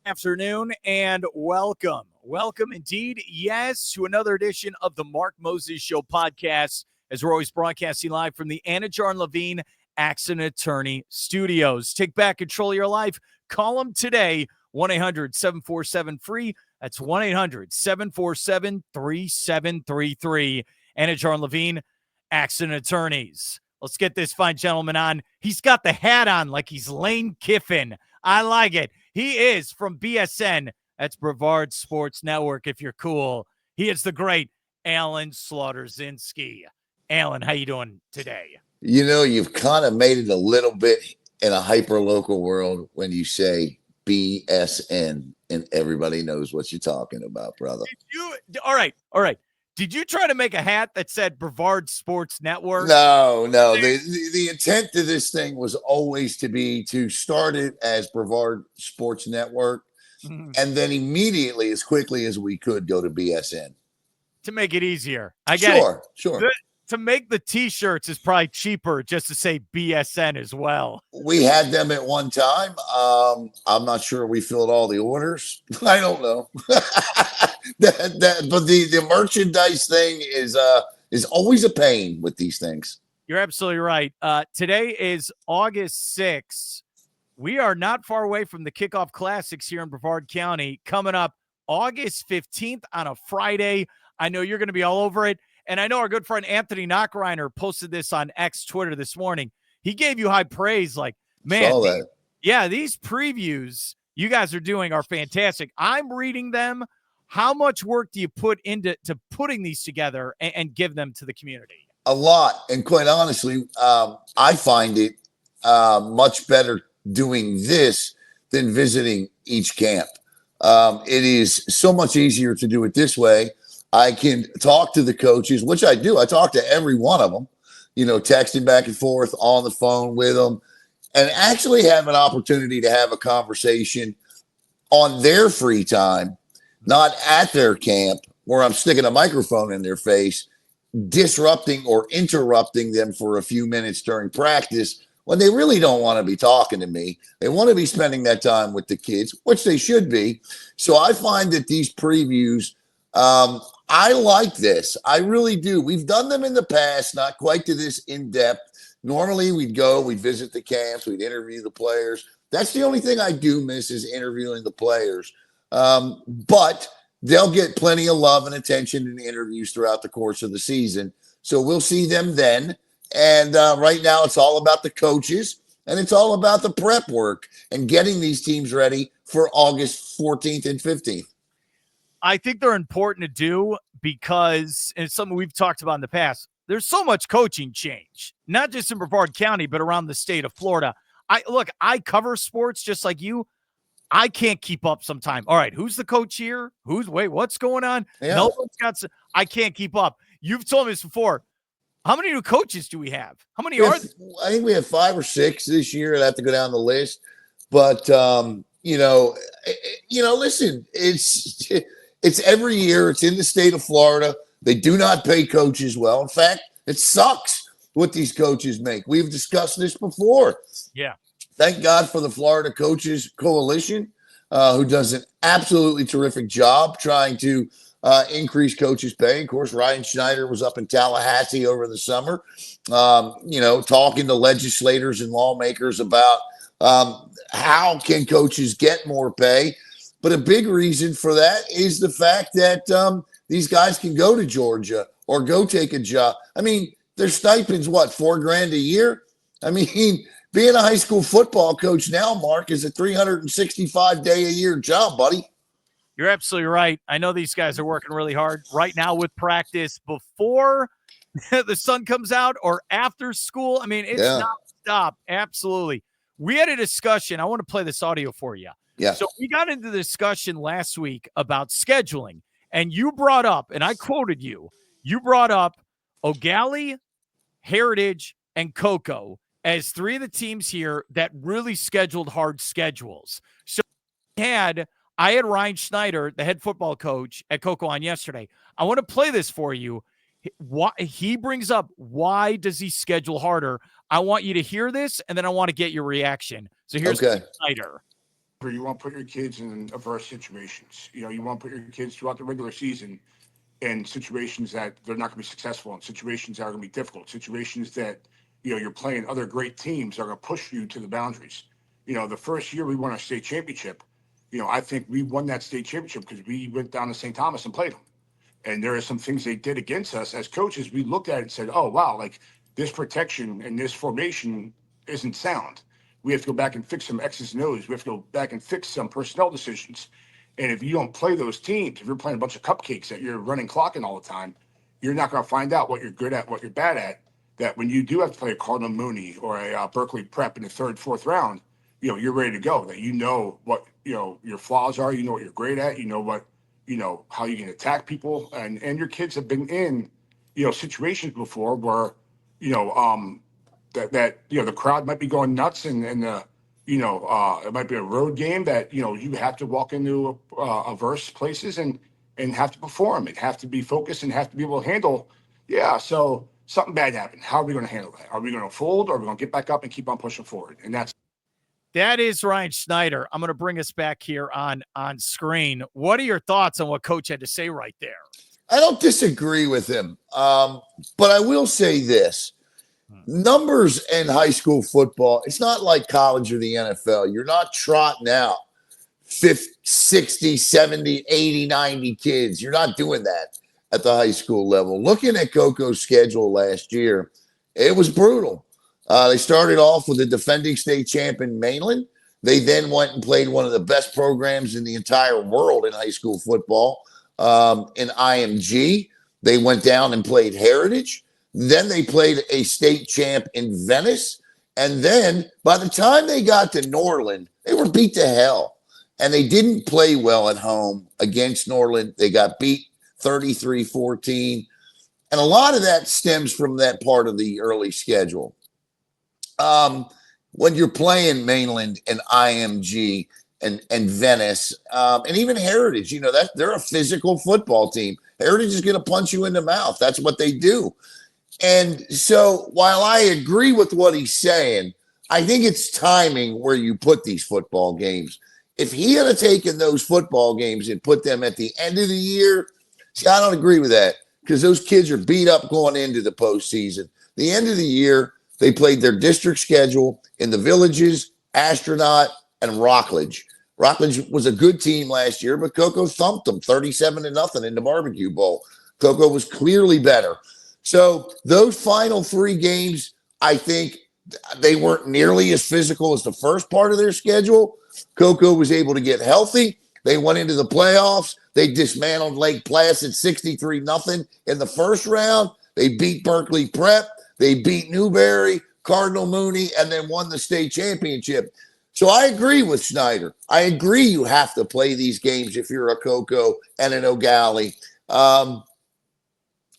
Afternoon and welcome. Welcome indeed, yes, to another edition of the Mark Moses Show podcast, as we're always broadcasting live from the Anidjar and Levine Accident Attorney Studios. Take back control of your life. Call them today, 1-800-747-FREE. That's 1-800-747-3733. Anidjar and Levine Accident Attorneys. Let's get this fine gentleman on. He's got the hat on like he's Lane Kiffin. I like it. He is from BSN. That's Brevard Sports Network, if you're cool. He is the great Alan Zlotorzynski. Alan, how you doing today? You know, you've kind of made it a little bit in a hyper-local world when you say BSN, and everybody knows what you're talking about, brother. All right. Did you try to make a hat that said Brevard Sports Network? No. The intent to this thing was always to start it as Brevard Sports Network, and then immediately, as quickly as we could, go to BSN. To make it easier. I get it. Sure. To make the T-shirts is probably cheaper just to say BSN as well. We had them at one time. I'm not sure we filled all the orders. I don't know. But the merchandise thing is always a pain with these things. You're absolutely right. Today is August 6th. We are not far away from the Kickoff Classics here in Brevard County. Coming up August 15th on a Friday. I know you're going to be all over it. And I know our good friend Anthony Knockreiner posted this on X Twitter this morning. He gave you high praise. Like, man, these previews you guys are doing are fantastic. I'm reading them. How much work do you put into putting these together and give them to the community? A lot. And quite honestly, I find it much better doing this than visiting each camp. It is so much easier to do it this way. I can talk to the coaches, which I do. I talk to every one of them, texting back and forth on the phone with them, and actually have an opportunity to have a conversation on their free time, not at their camp where I'm sticking a microphone in their face, disrupting or interrupting them for a few minutes during practice when they really don't want to be talking to me. They want to be spending that time with the kids, which they should be. So I find that these previews, I like this. I really do. We've done them in the past, not quite to this in-depth. Normally we'd visit the camps, we'd interview the players. That's the only thing I do miss is interviewing the players. But they'll get plenty of love and attention in interviews throughout the course of the season. So we'll see them then. And right now it's all about the coaches, and it's all about the prep work and getting these teams ready for August 14th and 15th. I think they're important to do because it's something we've talked about in the past. There's so much coaching change, not just in Brevard County, but around the state of Florida. I cover sports just like you. I can't keep up sometime. All right, who's the coach here? What's going on? Yeah. No one's got. I can't keep up. You've told me this before. How many new coaches do we have? How many are there? I think we have 5 or 6 this year. I'd have to go down the list. But, listen, it's every year. It's in the state of Florida. They do not pay coaches well. In fact, it sucks what these coaches make. We've discussed this before. Yeah. Thank God for the Florida Coaches Coalition, who does an absolutely terrific job trying to increase coaches' pay. Of course, Ryan Schneider was up in Tallahassee over the summer, talking to legislators and lawmakers about how can coaches get more pay. But a big reason for that is the fact that these guys can go to Georgia or go take a job. I mean, their stipend's $4,000 a year? I mean, being a high school football coach now, Mark, is a 365-day-a-year job, buddy. You're absolutely right. I know these guys are working really hard right now with practice before the sun comes out or after school. I mean, it's nonstop. Absolutely. We had a discussion. I want to play this audio for you. Yeah. So we got into the discussion last week about scheduling, and you brought up, and I quoted you brought up O'Galley, Heritage, and Cocoa as 3 of the teams here that really scheduled hard schedules. So I had Ryan Schneider, the head football coach at Cocoa, on yesterday. I want to play this for you. He brings up, why does he schedule harder? I want you to hear this, and then I want to get your reaction. So here's Schneider. you want to put your kids in adverse situations. You want to put your kids throughout the regular season in situations that they're not going to be successful in, situations that are going to be difficult, situations that, you're playing other great teams that are going to push you to the boundaries. The first year we won our state championship, I think we won that state championship because we went down to St. Thomas and played them. And there are some things they did against us as coaches. We looked at it and said, oh, wow, like this protection and this formation isn't sound. We have to go back and fix some X's and O's. We have to go back and fix some personnel decisions. And if you don't play those teams, if you're playing a bunch of cupcakes that you're running clocking all the time, you're not going to find out what you're good at, what you're bad at. That when you do have to play a Cardinal Mooney or a Berkeley Prep in the third, fourth round, you're ready to go. That what your flaws are, what you're great at, what how you can attack people, and your kids have been in situations before where that the crowd might be going nuts and it might be a road game that you have to walk into averse places and have to perform and have to be focused and have to be able to handle. So something bad happened. How are we going to handle that? Are we going to fold, or are we going to get back up and keep on pushing forward? And that is Ryan Schneider. I'm going to bring us back here on screen. What are your thoughts on what Coach had to say right there? I don't disagree with him, but I will say this. Numbers in high school football, it's not like college or the NFL. You're not trotting out 50, 60, 70, 80, 90 kids. You're not doing that at the high school level. Looking at Coco's schedule last year, it was brutal. They started off with a defending state champion, Mainland. They then went and played one of the best programs in the entire world in high school football, in IMG. They went down and played Heritage. Then they played a state champ in Venice. And then by the time they got to Norland, they were beat to hell. And they didn't play well at home against Norland. They got beat 33-14. And a lot of that stems from that part of the early schedule. When you're playing Mainland and IMG and Venice, and even Heritage, that they're a physical football team. Heritage is going to punch you in the mouth. That's what they do. And so while I agree with what he's saying, I think it's timing where you put these football games. If he had taken those football games and put them at the end of the year, see, I don't agree with that because those kids are beat up going into the postseason. The end of the year, they played their district schedule in the Villages, Astronaut, and Rockledge. Rockledge was a good team last year, but Coco thumped them 37-0 in the Barbecue Bowl. Coco was clearly better. So those final three games, I think they weren't nearly as physical as the first part of their schedule. Coco was able to get healthy. They went into the playoffs. They dismantled Lake Placid 63-0 in the first round. They beat Berkeley Prep. They beat Newberry, Cardinal Mooney, and then won the state championship. So I agree with Schneider. I agree you have to play these games if you're a Coco and an O'Galley.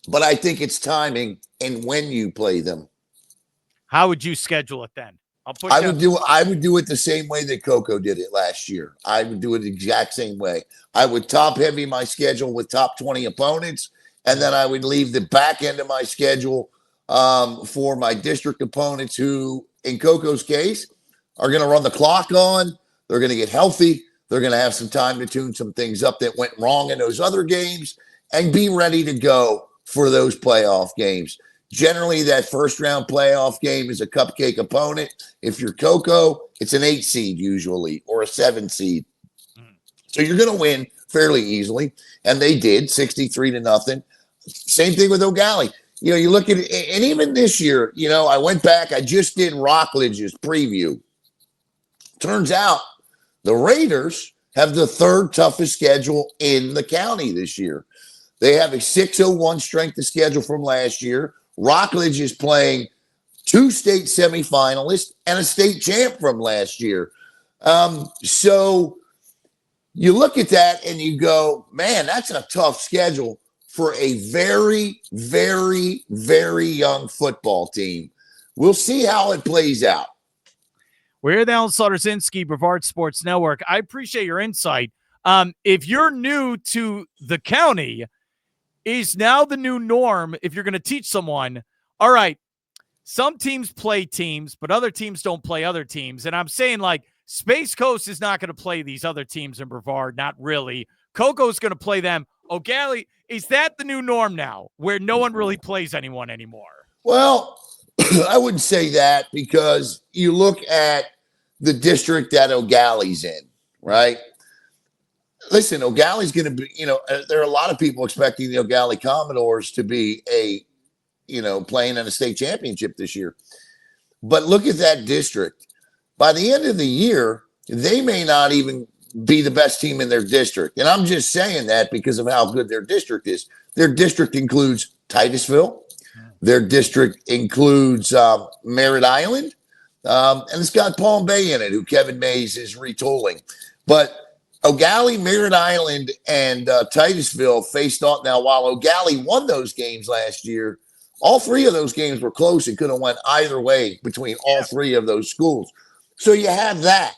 But I think it's timing and when you play them. How would you schedule it then? I would do it the same way that Coco did it last year. I would do it the exact same way. I would top heavy my schedule with top 20 opponents, and then I would leave the back end of my schedule for my district opponents who, in Coco's case, are going to run the clock on. They're going to get healthy. They're going to have some time to tune some things up that went wrong in those other games and be ready to go for those playoff games. Generally, that first round playoff game is a cupcake opponent. If you're Coco, it's an 8 seed usually or a 7 seed. So you're going to win fairly easily. And they did 63-0. Same thing with O'Galley. You look at it, and even this year, I went back, I just did Rockledge's preview. Turns out the Raiders have the third toughest schedule in the county this year. They have a 601 strength of schedule from last year. Rockledge is playing 2 state semifinalists and a state champ from last year. So you look at that and you go, man, that's a tough schedule for a very, very, very young football team. We'll see how it plays out. We're the Zlotorzynski-Brevard Sports Network. I appreciate your insight. If you're new to the county, is now the new norm if you're going to teach someone, all right, some teams play teams, but other teams don't play other teams. And I'm saying, like, Space Coast is not going to play these other teams in Brevard, not really. Coco's going to play them. O'Galley, is that the new norm now, where no one really plays anyone anymore? Well, I wouldn't say that, because you look at the district that O'Galley's in, right? Listen, O'Galley's going to be, there are a lot of people expecting the O'Galley Commodores to be playing in a state championship this year. But look at that district. By the end of the year, they may not even be the best team in their district. And I'm just saying that because of how good their district is. Their district includes Titusville. Their district includes Merritt Island. And it's got Palm Bay in it, who Kevin Mays is retooling. But O'Galley, Merritt Island, and Titusville faced off. Now, while O'Galley won those games last year, all three of those games were close and could have went either way between all three of those schools. So you have that.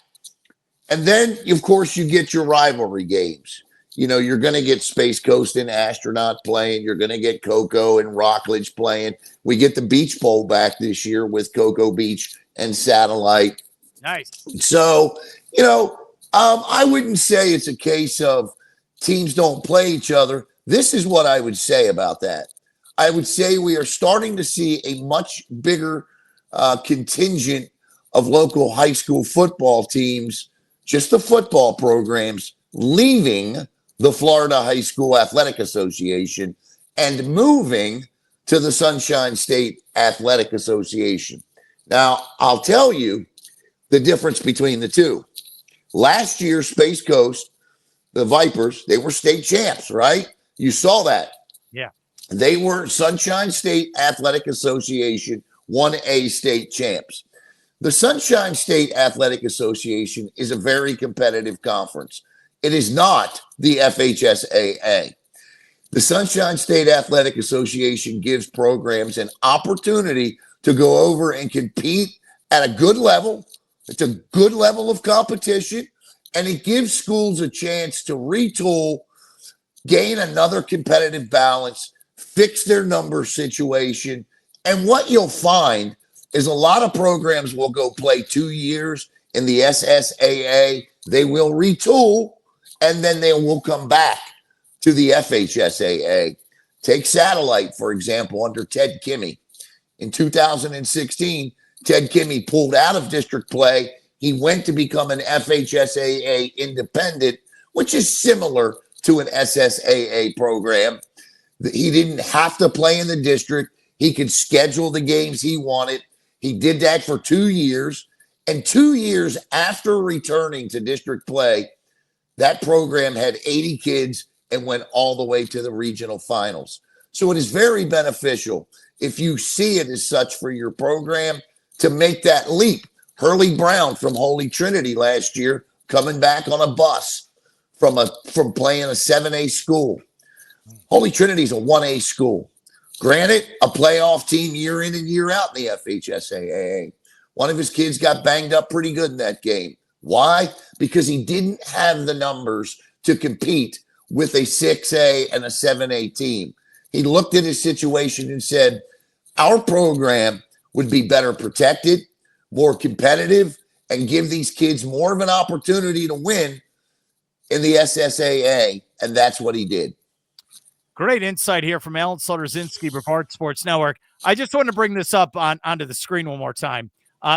And then, of course, you get your rivalry games. You're going to get Space Coast and Astronaut playing. You're going to get Cocoa and Rockledge playing. We get the Beach Bowl back this year with Cocoa Beach and Satellite. Nice. So, I wouldn't say it's a case of teams don't play each other. This is what I would say about that. I would say we are starting to see a much bigger contingent of local high school football teams, just the football programs, leaving the Florida High School Athletic Association and moving to the Sunshine State Athletic Association. Now, I'll tell you the difference between the two. Last year, Space Coast, the Vipers, they were state champs, right? You saw that. Yeah. They were Sunshine State Athletic Association 1A state champs. The Sunshine State Athletic Association is a very competitive conference. It is not the FHSAA. The Sunshine State Athletic Association gives programs an opportunity to go over and compete at a good level. It's a good level of competition, and it gives schools a chance to retool, gain another competitive balance, fix their number situation. And what you'll find is a lot of programs will go play 2 years in the SSAA. They will retool, and then they will come back to the FHSAA. Take Satellite, for example, under Ted Kimmy. In 2016, Ted Kimmy pulled out of district play. He went to become an FHSAA independent, which is similar to an SSAA program. He didn't have to play in the district. He could schedule the games he wanted. He did that for 2 years. And 2 years after returning to district play, that program had 80 kids and went all the way to the regional finals. So it is very beneficial, if you see it as such for your program, to make that leap. Hurley Brown from Holy Trinity last year, coming back on a bus from playing a 7A school. Holy Trinity is a 1A school. Granted, a playoff team year in and year out in the FHSAA. One of his kids got banged up pretty good in that game. Why? Because he didn't have the numbers to compete with a 6A and a 7A team. He looked at his situation and said, our program would be better protected, more competitive, and give these kids more of an opportunity to win in the SSAA. And that's what he did. Great insight here from Alan Zlotorzynski-Brevard Sports Network. I just want to bring this up onto the screen one more time.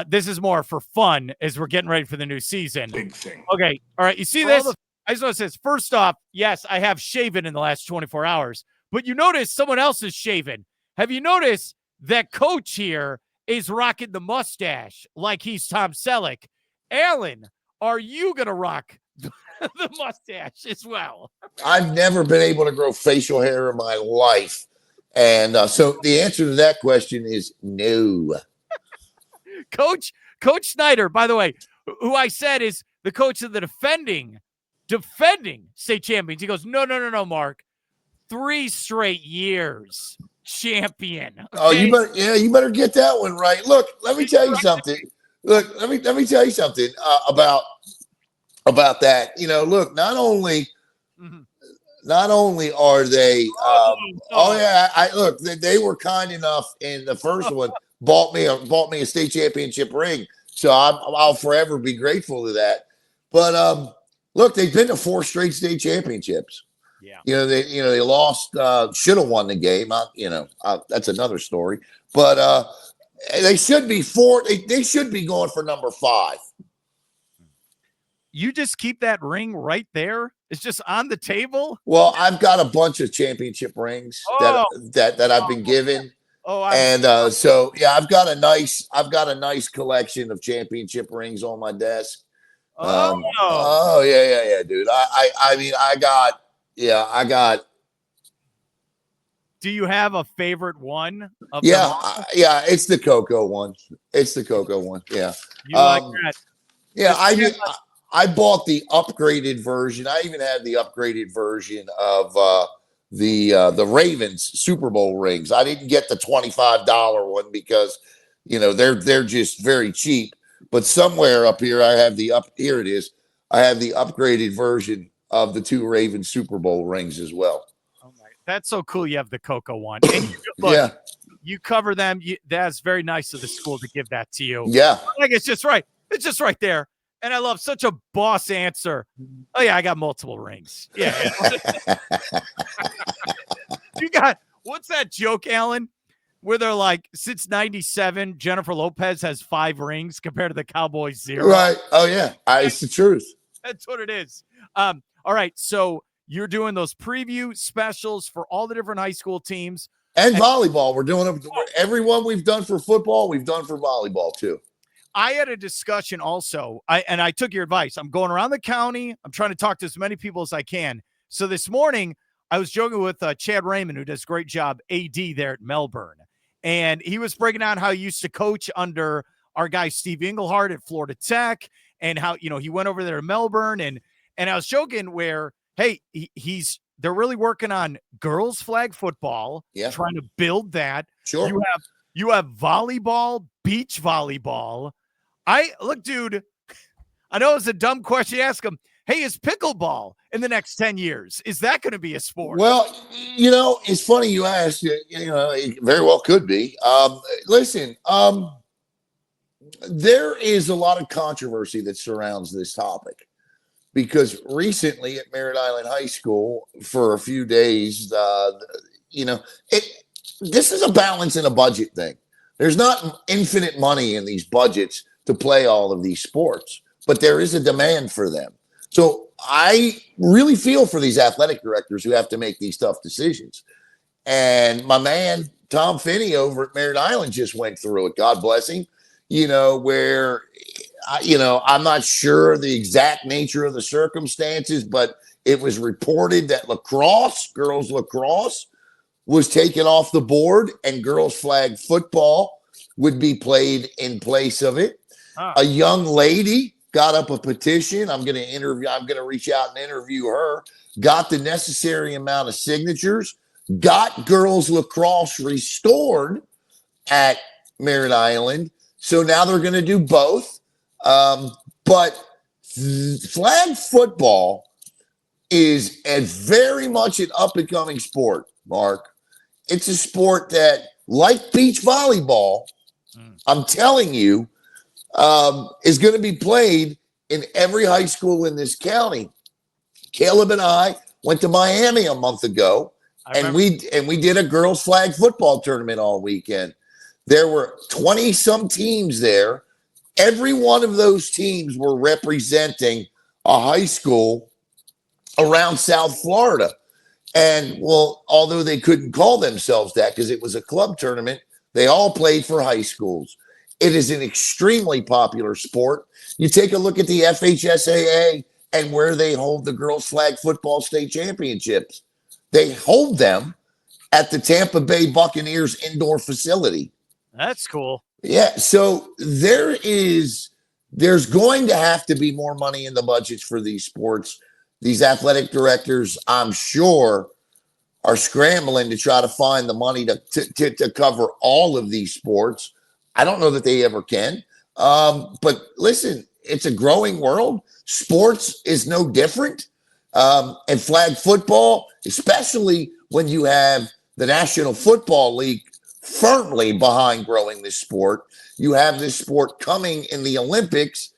This is more for fun as we're getting ready for the new season. Big thing. Okay. All right. You see this? I just want to say this. First off, yes, I have shaven in the last 24 hours, but you notice someone else is shaven. Have you noticed that coach here is rocking the mustache like he's Tom Selleck? Alan, are you going to rock the mustache as well? I've never been able to grow facial hair in my life. And so the answer to that question is no. Coach Snyder, by the way, who I said is the coach of the defending state champions. He goes, no, Mark. 3 straight years champion. Okay? Oh, you better get that one right. Look, let me tell you something. Let me tell you something about that. Look, not only are they they were kind enough in the first one, bought me a state championship ring. So I'll forever be grateful to that. But look, they've been to 4 straight state championships. Yeah. They lost, should have won the game. That's another story. But they should be 4. They should be going for number 5. You just keep that ring right there? It's just on the table? Well, I've got a bunch of championship rings that I've been given. So yeah, I've got a nice collection of championship rings on my desk. Yeah, dude. I got. Do you have a favorite one? It's the Coco one. Yeah. You like that? Yeah, I bought the upgraded version. I even had the upgraded version of the Ravens Super Bowl rings. I didn't get the $25 one because they're just very cheap. But somewhere up here, here it is. I have the upgraded version of the 2 Ravens Super Bowl rings as well. Oh my, that's so cool. You have the Coco one. And you cover them. That's very nice of the school to give that to you. Yeah. Like it's just right. It's just right there. And I love such a boss answer. Oh yeah, I got multiple rings. Yeah. You got, what's that joke, Alan? Where they're like, since 97, Jennifer Lopez has 5 rings compared to the Cowboys 0. Right. Oh yeah. It's the truth. That's what it is. All right. So you're doing those preview specials for all the different high school teams. And volleyball. We're doing everyone we've done for football, we've done for volleyball too. I had a discussion also, I took your advice. I'm going around the county. I'm trying to talk to as many people as I can. So this morning, I was joking with Chad Raymond, who does a great job, AD there at Melbourne. And he was breaking down how he used to coach under our guy Steve Englehart at Florida Tech and how, he went over there to Melbourne. And I was joking where, hey, they're really working on girls flag football, trying to build that. Sure. You have volleyball, beach volleyball. Look, dude, I know it's a dumb question to ask him. Hey, is pickleball in the next 10 years? Is that going to be a sport? Well, it's funny you asked. It very well could be. Listen, there is a lot of controversy that surrounds this topic because recently at Merritt Island High School for a few days, this is a balance and a budget thing. There's not infinite money in these budgets to play all of these sports, but there is a demand for them. So I really feel for these athletic directors who have to make these tough decisions. And my man, Tom Finney over at Merritt Island just went through it. God bless him. Where, I'm not sure the exact nature of the circumstances, but it was reported that girls lacrosse was taken off the board and girls flag football would be played in place of it. A young lady got up a petition. I'm going to reach out and interview her, got the necessary amount of signatures, got girls lacrosse restored at Merritt Island. So now they're going to do both. But flag football is very much an up and coming sport, Mark. It's a sport that, like beach volleyball, I'm telling you, is going to be played in every high school in this county. Caleb and I went to Miami a month ago, and we did a girls flag football tournament all weekend. There were 20-some teams there. Every one of those teams were representing a high school around South Florida. And, well, although they couldn't call themselves that because it was a club tournament, they all played for high schools. It is an extremely popular sport. You take a look at the FHSAA and where they hold the girls flag football state championships. They hold them at the Tampa Bay Buccaneers indoor facility. That's cool. Yeah. So there's going to have to be more money in the budgets for these sports. These athletic directors, I'm sure, are scrambling to try to find the money to cover all of these sports. I don't know that they ever can. But listen, it's a growing world. Sports is no different. And flag football, especially when you have the National Football League firmly behind growing this sport. You have this sport coming in the Olympics.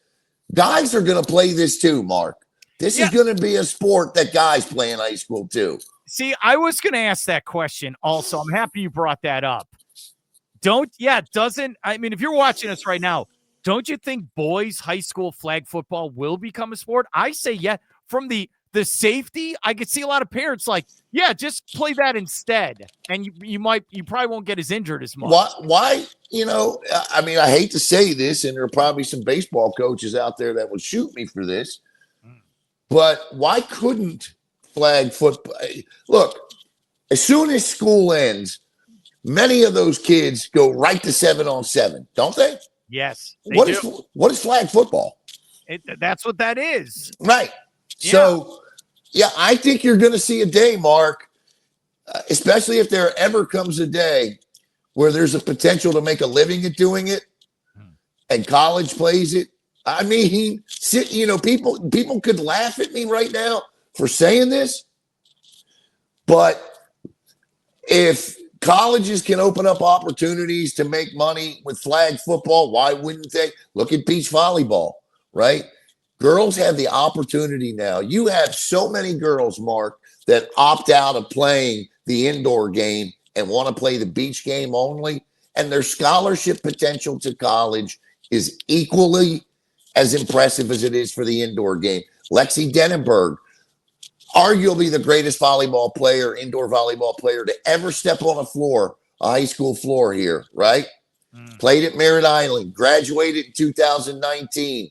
Guys are going to play this too, Mark. This is going to be a sport that guys play in high school too. See, I was going to ask that question also. I'm happy you brought that up. If you're watching us right now, don't you think boys high school flag football will become a sport? I say yeah. From the safety, I could see a lot of parents like, yeah, just play that instead. And you probably won't get as injured as much. Why? I hate to say this, and there are probably some baseball coaches out there that would shoot me for this, but why couldn't flag football? Look, as soon as school ends, many of those kids go right to 7-on-7, don't they? Yes. What is flag football? That's what that is. Right. Yeah. So, I think you're going to see a day, Mark, especially if there ever comes a day where there's a potential to make a living at doing it and college plays it. I mean, people could laugh at me right now for saying this, but if colleges can open up opportunities to make money with flag football, why wouldn't they? Look at beach volleyball, right? Girls have the opportunity now. You have so many girls, Mark, that opt out of playing the indoor game and want to play the beach game only, and their scholarship potential to college is equally as impressive as it is for the indoor game. Lexi Denenberg, arguably the greatest indoor volleyball player to ever step on a high school floor here, right? Played at Merritt Island, graduated in 2019,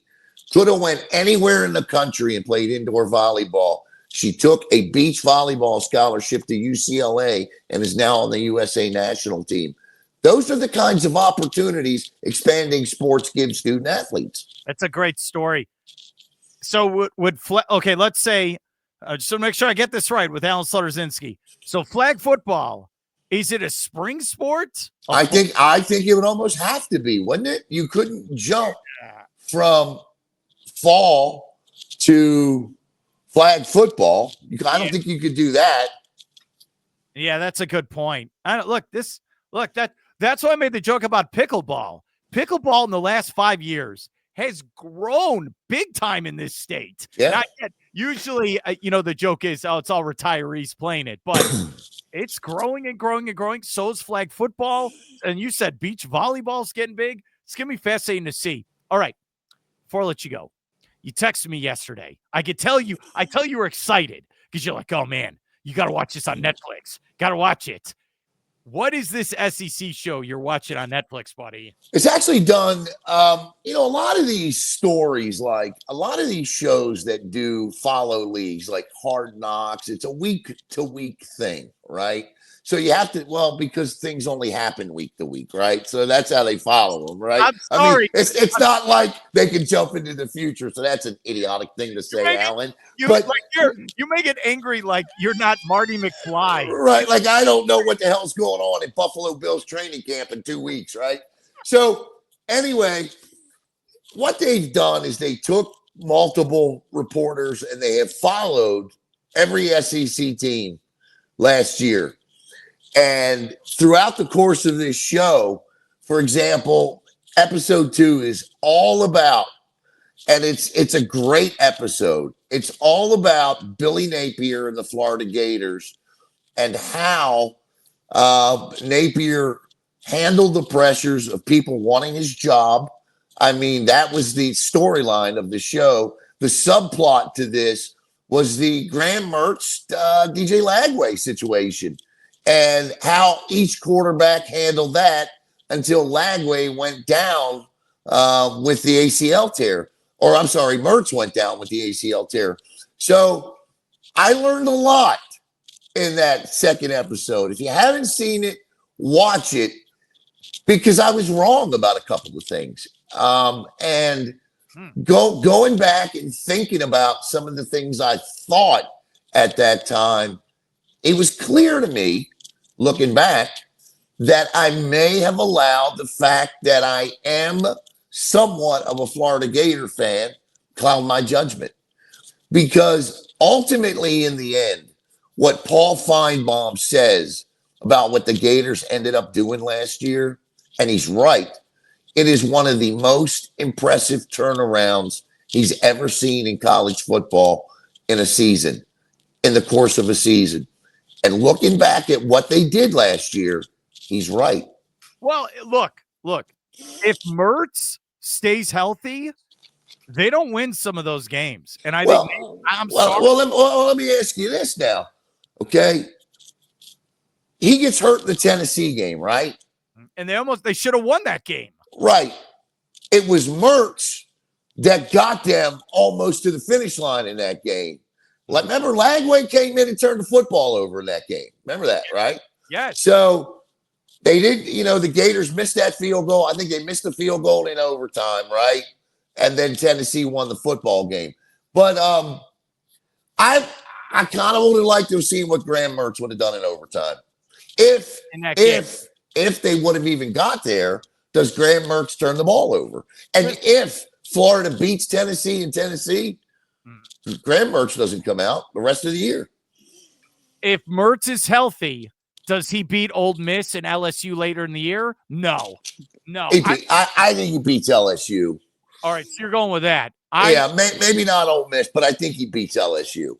could have went anywhere in the country and played indoor volleyball. She took a beach volleyball scholarship to UCLA and is now on the USA national team. Those are the kinds of opportunities expanding sports give student athletes. That's a great story. So let's say, just to make sure I get this right with Alan Zlotorzynski. So flag football, is it a spring sport? I think it would almost have to be, wouldn't it? You couldn't jump from fall to flag football. I don't think you could do that. Yeah, that's a good point. That's why I made the joke about pickleball. Pickleball in the last 5 years has grown big time in this state. Yeah. Not yet. Usually, the joke is, it's all retirees playing it, but it's growing and growing and growing. So is flag football. And you said beach volleyball is getting big. It's going to be fascinating to see. All right. Before I let you go, you texted me yesterday. I tell you were excited because you're like, oh man, you got to watch this on Netflix. Got to watch it. What is this SEC show you're watching on Netflix, buddy? It's actually done, a lot of these stories, like a lot of these shows that do follow leagues, like Hard Knocks, it's a week-to-week thing, right? So you have to, because things only happen week to week, right? So that's how they follow them, right? I'm sorry. It's not like they can jump into the future. So that's an idiotic thing to say, Alan. You make it angry like you're not Marty McFly. Right. Like I don't know what the hell's going on in Buffalo Bills training camp in 2 weeks, right? So anyway, what they've done is they took multiple reporters and they have followed every SEC team last year. And throughout the course of this show, for example, episode 2 is all about, and it's a great episode. It's all about Billy Napier and the Florida Gators and how Napier handled the pressures of people wanting his job. I mean, that was the storyline of the show. The subplot to this was the Graham Mertz, DJ Lagway situation. And how each quarterback handled that until Lagway went down with the ACL tear. Or I'm sorry, Mertz went down with the ACL tear. So I learned a lot in that second episode. If you haven't seen it, watch it because I was wrong about a couple of things. And going back and thinking about some of the things I thought at that time, it was clear to me, looking back, that I may have allowed the fact that I am somewhat of a Florida Gator fan cloud my judgment. Because ultimately, in the end, what Paul Feinbaum says about what the Gators ended up doing last year, and he's right. It is one of the most impressive turnarounds he's ever seen in college football in a season, in the course of a season. And looking back at what they did last year, he's right. Well, look. If Mertz stays healthy, they don't win some of those games. And I think let me ask you this now. Okay. He gets hurt in the Tennessee game, right? And they should have won that game. Right. It was Mertz that got them almost to the finish line in that game. Remember, Lagway came in and turned the football over in that game. Remember that, right? Yes. So they did, the Gators missed that field goal. I think they missed the field goal in overtime, right? And then Tennessee won the football game. But I kind of would have liked to have seen what Graham Mertz would have done in overtime. If they would have even got there, does Graham Mertz turn the ball over? And if Florida beats Tennessee in Tennessee, Graham Mertz doesn't come out the rest of the year. If Mertz is healthy, does he beat Ole Miss and LSU later in the year? No. I think he beats LSU. All right, so you're going with that. Maybe not Ole Miss, but I think he beats LSU.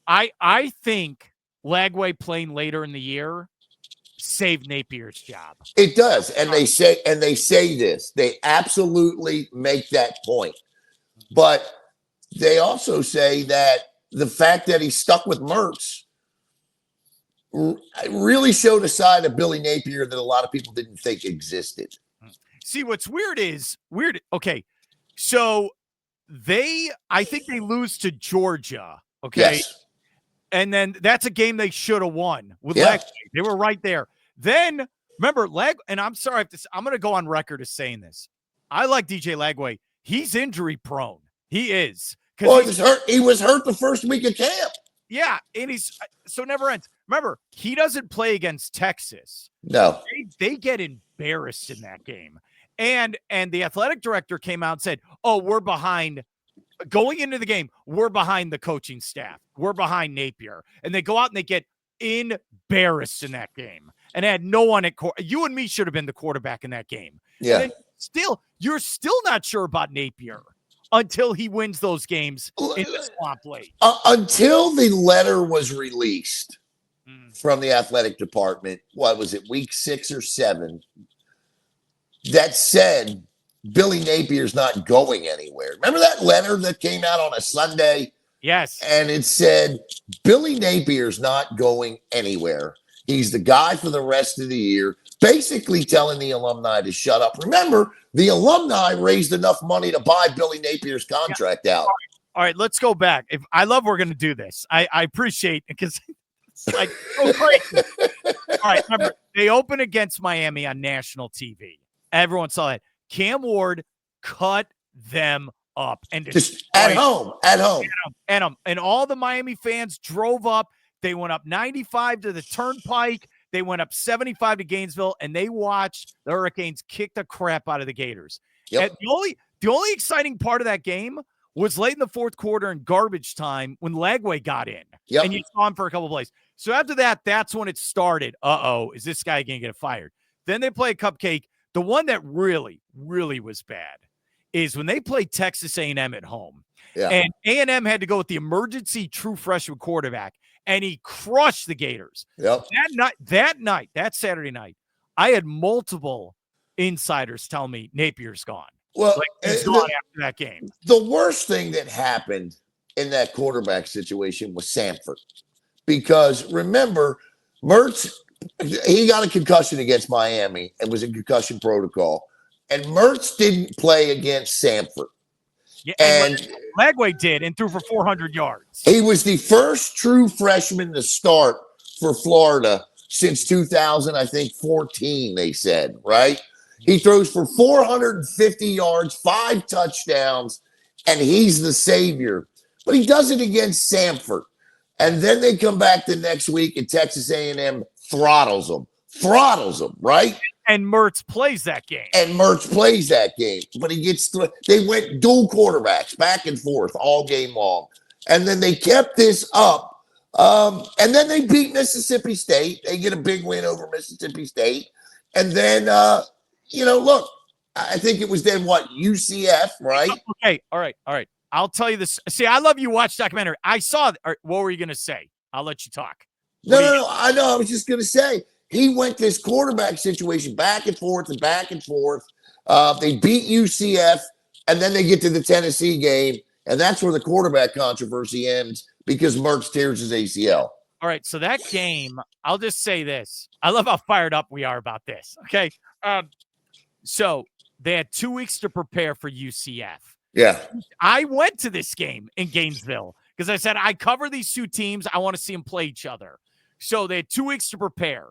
I think Lagway playing later in the year saved Napier's job. It does, and they say this. They absolutely make that point. But they also say that the fact that he stuck with Mertz really showed a side of Billy Napier that a lot of people didn't think existed. See, what's weird. Okay, so I think they lose to Georgia. Okay. Yes. And then that's a game they should have won with Lagway. They were right there. Then remember and I'm sorry if I'm going to go on record as saying this. I like DJ Lagway. He's injury prone. He is. Well, he was hurt the first week of camp. Yeah, and he's so never ends. Remember, he doesn't play against Texas. No. They get embarrassed in that game. And the athletic director came out and said, "Oh, we're behind going into the game. We're behind the coaching staff. We're behind Napier." And they go out and they get embarrassed in that game. And had no one at you and me should have been the quarterback in that game. Yeah. And you're still not sure about Napier until he wins those games in the swamp late. Until the letter was released from the athletic department, what was it, week 6 or 7, that said Billy Napier's not going anywhere. Remember that letter that came out on a Sunday? Yes. And it said, Billy Napier's not going anywhere. He's the guy for the rest of the year, basically telling the alumni to shut up. Remember, the alumni raised enough money to buy Billy Napier's contract out. All right, let's go back. I love we're going to do this. I appreciate it because it's like so crazy. All right, remember, they open against Miami on national TV. Everyone saw it. Cam Ward cut them up and just at home. And all the Miami fans drove up. They went up 95 to the Turnpike. They went up 75 to Gainesville, and they watched the Hurricanes kick the crap out of the Gators. Yep. And the only exciting part of that game was late in the fourth quarter in garbage time when Lagway got in. Yep. And you saw him for a couple of plays. So after that, that's when it started. Is this guy going to get fired? Then they play a cupcake. The one that really, really was bad is when they played Texas A&M at home. Yeah. And A&M had to go with the emergency true freshman quarterback, and he crushed the Gators. Yep. That Saturday night, I had multiple insiders tell me Napier's gone. Well, he's gone after that game. The worst thing that happened in that quarterback situation was Samford. Because remember, Mertz, he got a concussion against Miami and was in concussion protocol. And Mertz didn't play against Samford. Yeah, and Lagway did and threw for 400 yards. He was the first true freshman to start for Florida since 2014, they said, right? He throws for 450 yards, 5 touchdowns, and he's the savior. But he does it against Samford. And then they come back the next week and Texas A&M throttles them, right? And Mertz plays that game. But he gets through. They went dual quarterbacks back and forth all game long. And then they kept this up And then they beat Mississippi State. They get a big win over Mississippi State. And then, look, I think it was then UCF, right? Okay. All right. I'll tell you this. See, I love you watch documentary. I saw it. What were you going to say? I'll let you talk. No. I know. I was just going to say he went this quarterback situation back and forth and back and forth. They beat UCF, and then they get to the Tennessee game, and that's where the quarterback controversy ends because Mertz tears his ACL. All right, so that game, I'll just say this. I love how fired up we are about this, okay? So they had 2 weeks to prepare for UCF. Yeah. I went to this game in Gainesville because I said, I cover these two teams. I want to see them play each other. So they had 2 weeks to prepare.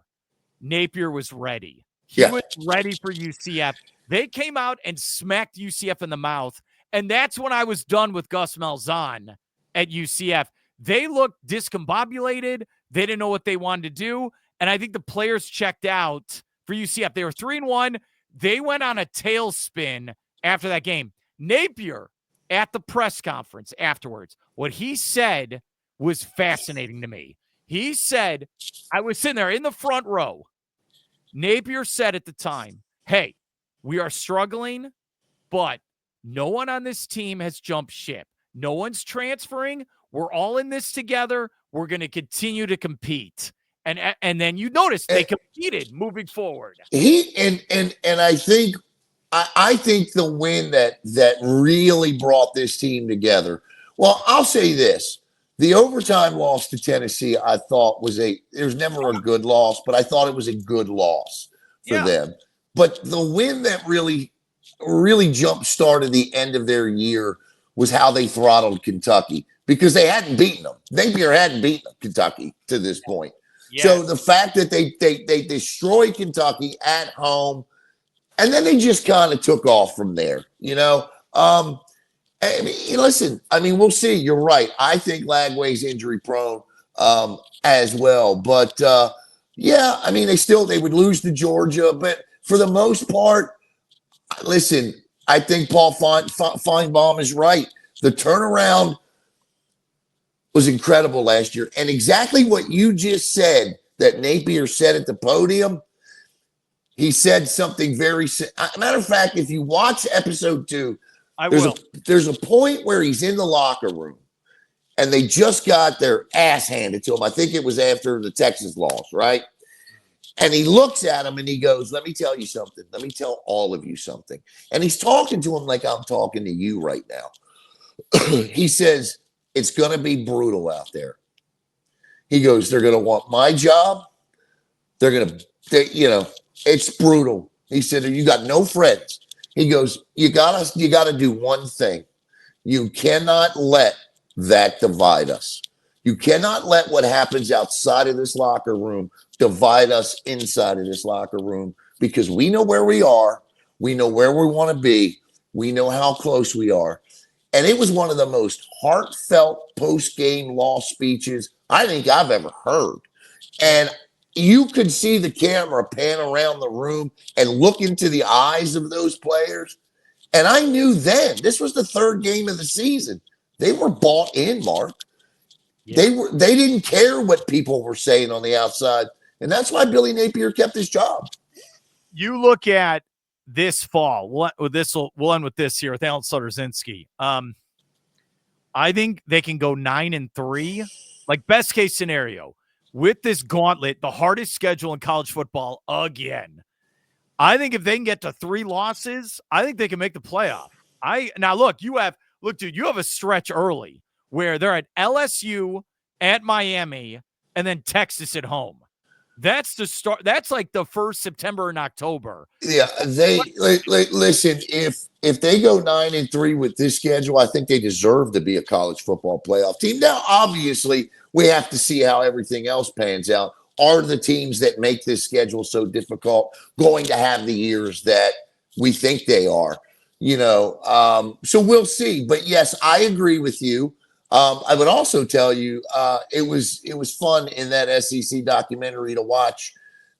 Napier was ready. He was ready for UCF. They came out and smacked UCF in the mouth, and that's when I was done with Gus Malzahn at UCF. They looked discombobulated. They didn't know what they wanted to do, and I think the players checked out for UCF. They were 3-1. They went on a tailspin after that game. Napier, at the press conference afterwards, what he said was fascinating to me. He said, I was sitting there in the front row. Napier said at the time, hey, we are struggling, but no one on this team has jumped ship. No one's transferring. We're all in this together. We're going to continue to compete. And then you notice they competed moving forward. I think the win that really brought this team together. Well, I'll say this. The overtime loss to Tennessee, I thought there's never a good loss, but I thought it was a good loss for them. But the win that really jump-started the end of their year was how they throttled Kentucky because they hadn't beaten them. Napier hadn't beaten Kentucky to this point. Yeah. So the fact that they destroyed Kentucky at home, and then they just kind of took off from there, listen, we'll see. You're right. I think Lagway's injury prone as well. But, they would lose to Georgia. But for the most part, listen, I think Paul Feinbaum is right. The turnaround was incredible last year. And exactly what you just said that Napier said at the podium, he said something very – matter of fact, if you watch episode 2, there's a point where he's in the locker room and they just got their ass handed to him. I think it was after the Texas loss, right? And he looks at him and he goes, let me tell you something. Let me tell all of you something. And he's talking to him like I'm talking to you right now. He says, it's going to be brutal out there. He goes, they're going to want my job. It's brutal. He said, you got no friends. He goes, you gotta do one thing. You cannot let that divide us. You cannot let what happens outside of this locker room divide us inside of this locker room because we know where we are. We know where we want to be. We know how close we are. And it was one of the most heartfelt post-game loss speeches I think I've ever heard. And you could see the camera pan around the room and look into the eyes of those players. And I knew then, this was the third game of the season. They were bought in, Mark. Yeah. They didn't care what people were saying on the outside. And that's why Billy Napier kept his job. You look at this fall. We'll end with this here with Alan Zlotorzynski. I think they can go 9-3, like best case scenario. With this gauntlet, the hardest schedule in college football again. I think if they can get to 3 losses, I think they can make the playoff. You have a stretch early where they're at LSU, at Miami, and then Texas at home. That's the start. That's like the first September and October. Yeah, listen. If they go 9-3 with this schedule, I think they deserve to be a college football playoff team. Now, obviously, we have to see how everything else pans out. Are the teams that make this schedule so difficult going to have the years that we think they are? So we'll see. But yes, I agree with you. I would also tell you it was fun in that SEC documentary to watch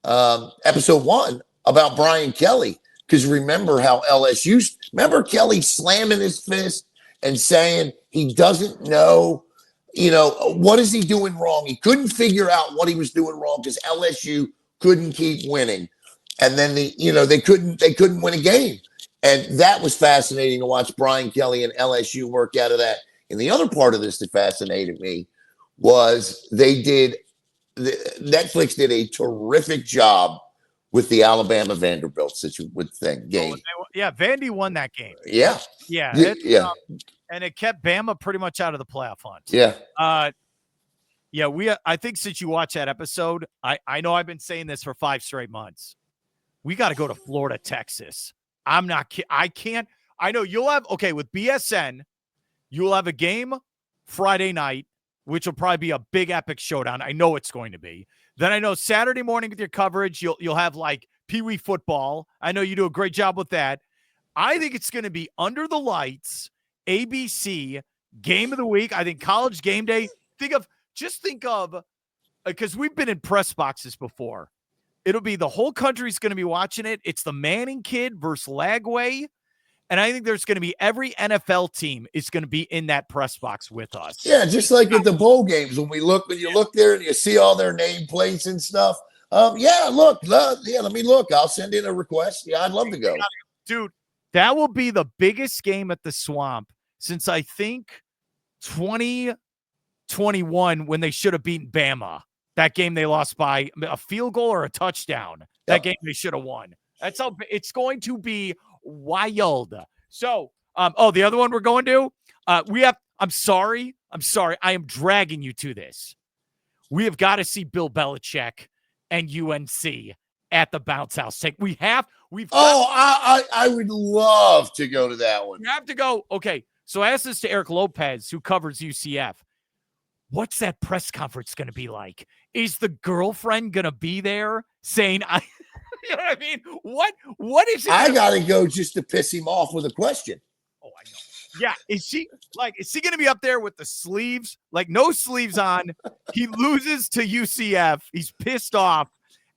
episode 1 about Brian Kelly. Because remember how remember Kelly slamming his fist and saying he doesn't know, what is he doing wrong? He couldn't figure out what he was doing wrong because LSU couldn't keep winning. And then they couldn't win a game. And that was fascinating to watch Brian Kelly and LSU work out of that. And the other part of this that fascinated me was Netflix did a terrific job with the Alabama Vanderbilt game. Vandy won that game. Yeah. And it kept Bama pretty much out of the playoff hunt. Yeah. I think since you watched that episode, I know I've been saying this for 5 straight months. We got to go to Florida, Texas. I'm not kidding. I can't. I know you'll have, with BSN, you'll have a game Friday night, which will probably be a big epic showdown. I know it's going to be. Then I know Saturday morning with your coverage, you'll have like Pee Wee football. I know you do a great job with that. I think it's going to be under the lights, ABC, game of the week. I think college game day. Think of, because we've been in press boxes before. It'll be the whole country's going to be watching it. It's the Manning kid versus Lagway. And I think there's going to be every NFL team is going to be in that press box with us. Yeah, just like at the bowl games when you look there and you see all their nameplates and stuff. Let me look. I'll send in a request. Yeah, I'd love to go. Dude, that will be the biggest game at the Swamp since I think 2021 when they should have beaten Bama. That game they lost by a field goal or a touchdown. That game they should have won. That's how it's going to be wild. So, the other one we're going to, I'm sorry. I am dragging you to this. We have got to see Bill Belichick and UNC at the Bounce House. I would love to go to that one. You have to go. Okay. So I asked this to Eric Lopez, who covers UCF. What's that press conference going to be like? Is the girlfriend going to be there saying, you know what I mean? What is it? I got to go just to piss him off with a question. Oh, I know. Yeah. Is she going to be up there with the sleeves? Like no sleeves on. He loses to UCF. He's pissed off.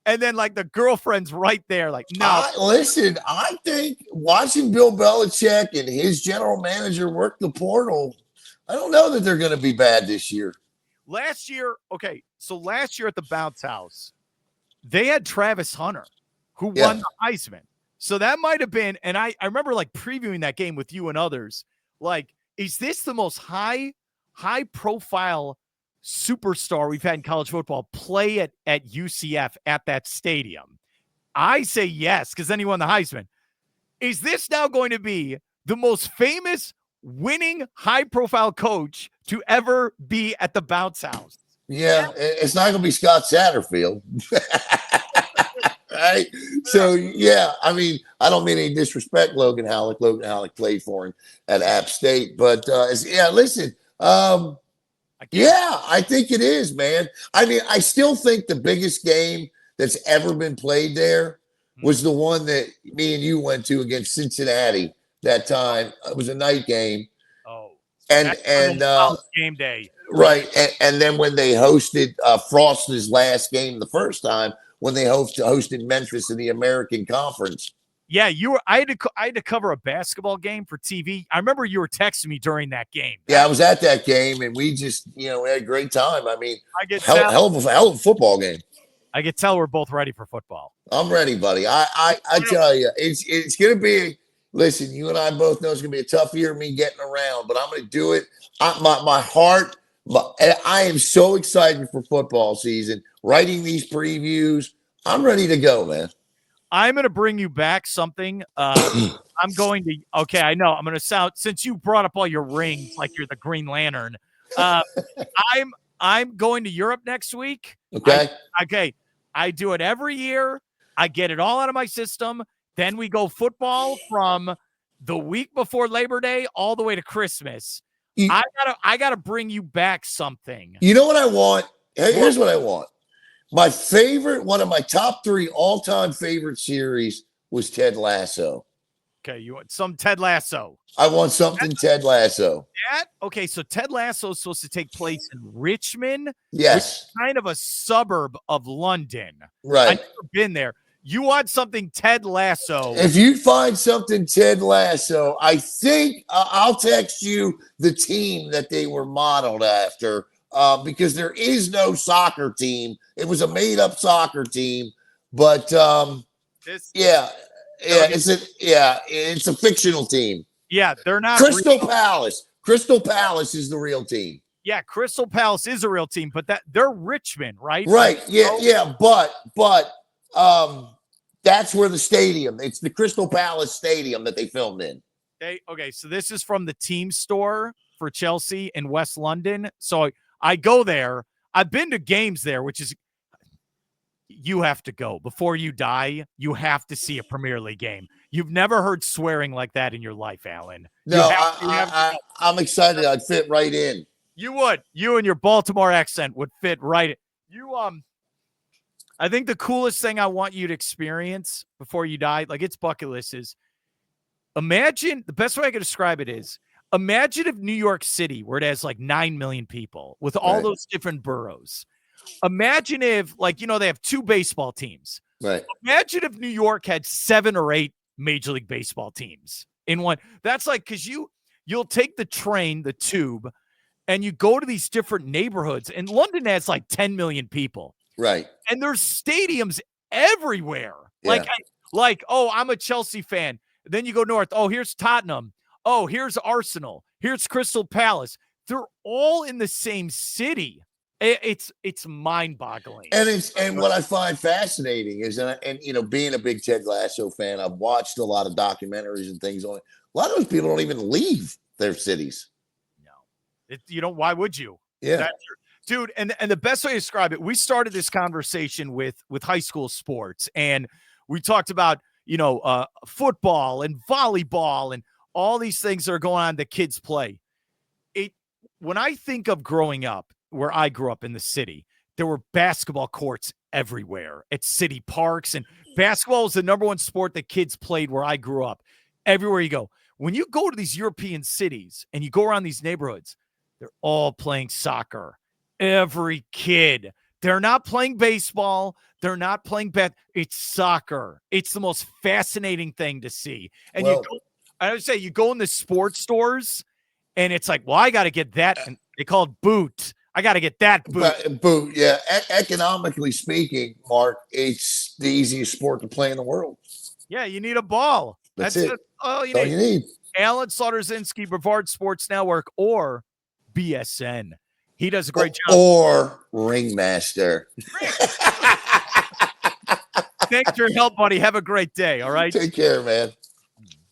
And then like the girlfriend's right there. Like, no. I think watching Bill Belichick and his general manager work the portal, I don't know that they're going to be bad this year. Last year at the Bounce House, they had Travis Hunter, who won the Heisman. So that might have been, and I remember like previewing that game with you and others. Like, is this the most high profile superstar we've had in college football play at UCF at that stadium? I say yes, because then he won the Heisman. Is this now going to be the most famous winning high-profile coach to ever be at the Bounce House? Yeah, it's not going to be Scott Satterfield. Right? So, yeah, I mean, I don't mean any disrespect, Logan Halleck. Logan Halleck played for him at App State. But, listen, I think it is, man. I mean, I still think the biggest game that's ever been played there was the one that me and you went to against Cincinnati that time. It was a night game. Oh, and game day. Right. And then when they hosted Frost's last game the first time, when they hosted Memphis in the American Conference. Yeah, I had to cover a basketball game for TV. I remember you were texting me during that game. Yeah, I was at that game, and we just, we had a great time. I mean, hell of a football game. I could tell we're both ready for football. I'm ready, buddy. I tell you, it's going to be. Listen, you and I both know it's going to be a tough year of me getting around, but I'm going to do it. My heart. I am so excited for football season. Writing these previews, I'm ready to go, man. I'm going to bring you back something. I'm going to. Okay, I know. I'm going to sound, since you brought up all your rings like you're the Green Lantern. I'm going to Europe next week. Okay. I do it every year. I get it all out of my system. Then we go football from the week before Labor Day all the way to Christmas. I gotta bring you back something. You know what I want? Here's what I want. One of my top 3 all-time favorite series was Ted Lasso. Okay, you want some Ted Lasso? I want something Ted Lasso. Okay, so Ted Lasso is supposed to take place in Richmond. Yes. Which is kind of a suburb of London. Right. I've never been there. You want something Ted Lasso. If you find something Ted Lasso, I think I'll text you the team that they were modeled after because there is no soccer team. It was a made-up soccer team, but it's a fictional team. Yeah, they're not Crystal Palace. Crystal Palace is the real team. Yeah, Crystal Palace is a real team, but they're Richmond, right? Right. Yeah. But that's where the stadium. It's the Crystal Palace Stadium that they filmed in. Okay, so this is from the team store for Chelsea in West London. So I go there. I've been to games there, which is you have to go before you die. You have to see a Premier League game. You've never heard swearing like that in your life, Alan. No, I'm excited. I'd fit right in. You would. You and your Baltimore accent would fit right in. I think the coolest thing I want you to experience before you die, like it's bucket list, is imagine, the best way I can describe it is, imagine if New York City, where it has like 9 million people with all those different boroughs. Imagine if, they have 2 baseball teams. Right. Imagine if New York had 7 or 8 Major League Baseball teams in one. That's like, because you'll take the train, the tube, and you go to these different neighborhoods. And London has like 10 million people. Right. And there's stadiums everywhere. Yeah. I'm a Chelsea fan. Then you go north. Oh, here's Tottenham. Oh, here's Arsenal. Here's Crystal Palace. They're all in the same city. It's mind-boggling. And what I find fascinating is, being a big Ted Lasso fan, I've watched a lot of documentaries and things on it. A lot of those people don't even leave their cities. No. Why would you? Yeah. Dude, and the best way to describe it, we started this conversation with high school sports, and we talked about, football and volleyball and all these things that are going on that kids play. When I think of growing up, where I grew up in the city, there were basketball courts everywhere at city parks, and basketball was the number one sport that kids played where I grew up. Everywhere you go. When you go to these European cities and you go around these neighborhoods, they're all playing soccer. Every kid. They're not playing baseball. They're not playing it's soccer. It's the most fascinating thing to see. And you go in the sports stores, and it's like, well, I got to get that. And they call it boot. I got to get that boot. Boot, yeah. Economically speaking, Mark, it's the easiest sport to play in the world. Yeah, you need a ball. That's it. All you need. Alan Zlotorzynski-Brevard Sports Network or BSN. He does a great job. Or Ringmaster. Thanks for your help, buddy. Have a great day. All right. Take care, man.